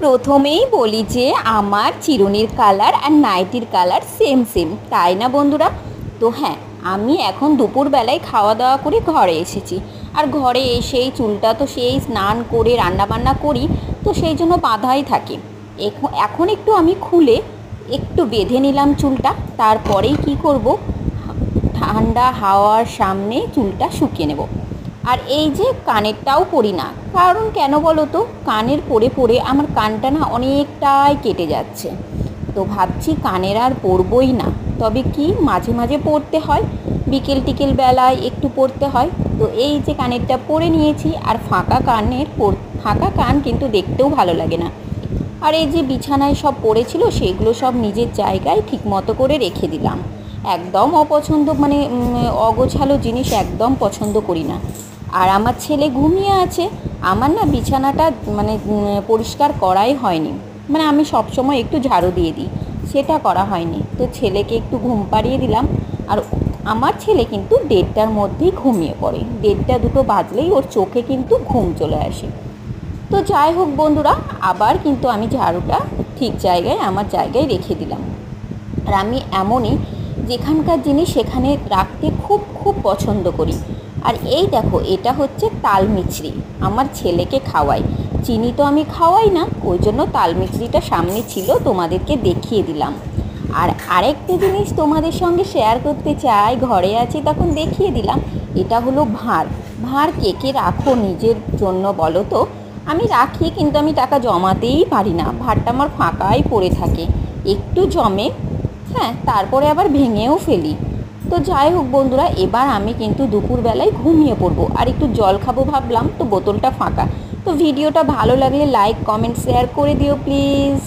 প্রথমেই বলি যে আমার চিরুনির কালার আর নাইটির কালার সেম সেম, তাই না বন্ধুরা? তো হ্যাঁ, আমি এখন দুপুরবেলায় খাওয়া দাওয়া করে ঘরে এসেছি। আর ঘরে এসেই চুলটা তো সেই স্নান করে রান্নাবান্না করি, তো সেই জন্য বাঁধাই থাকে। এখন একটু আমি খুলে একটু বেঁধে নিলাম চুলটা। তারপরেই কি করব, ঠান্ডা হাওয়ার সামনে চুলটা শুকিয়ে নেব। আর এই যে কানেরটাও পরি না, কারণ কেন বলো তো, কানের পরে পরে আমার কানটা না অনেকটাই কেটে যাচ্ছে। তো ভাবছি কানের আর পরবই না, তবে কি মাঝে মাঝে পরতে হয়, বিকেল টিকেল বেলায় একটু পরতে হয়। তো এই যে কানেরটা পরে নিয়েছি, আর ফাঁকা কান কিন্তু দেখতেও ভালো লাগে না। আর এই যে বিছানায় সব পড়েছিল সেগুলো সব নিজের জায়গায় ঠিক মতো করে রেখে দিলাম। একদম অপছন্দ, মানে অগোছালো জিনিস একদম পছন্দ করি না। আর আমার ছেলে ঘুমিয়ে আছে। আমার না বিছানাটা মানে পরিষ্কার করাই হয়নি। মানে আমি সবসময় একটু ঝাড়ু দিয়ে দিই, সেটা করা হয়নি। তো ছেলেকে একটু ঘুম পাড়িয়ে দিলাম। আর আমার ছেলে কিন্তু 1:30টার মধ্যেই ঘুমিয়ে পড়ে, 1:30-2টো বাজলেই ওর চোখে কিন্তু ঘুম চলে আসে। তো যাই হোক বন্ধুরা, আবার কিন্তু আমি ঝাড়ুটা ঠিক জায়গায় আমার জায়গায় রেখে দিলাম। আর আমি এমনই, যেখানকার জিনিস সেখানে রাখতে খুব খুব পছন্দ করি। আর এই দেখো, এটা হচ্ছে তাল মিছরি, আমার ছেলেকে খাওয়াই। চিনি তো আমি খাওয়াই না, ওই জন্য তাল মিছরিটা সামনে ছিল, তোমাদেরকে দেখিয়ে দিলাম। আর আরেকটা জিনিস তোমাদের সঙ্গে শেয়ার করতে চাই, ঘরে আছি তখন দেখিয়ে দিলাম। এটা হলো ভাঁড়। ভাঁড় কে কে রাখো নিজের জন্য বলো তো? আমি রাখি, কিন্তু আমি টাকা জমাতেই পারি না, ভাঁড়টা আমার ফাঁকাই পড়ে থাকে, একটু জমে, হ্যাঁ, তারপরে আবার ভেঙেও ফেলি। তো যাই হোক বন্ধুরা, এবার আমি কিন্তু দুপুরবেলায় ঘুমিয়ে পড়বো, আর একটু জল খাবো ভাবলাম, তো বোতলটা ফাঁকা। তো ভিডিওটা ভালো লাগলে লাইক কমেন্ট শেয়ার করে দিও প্লিজ।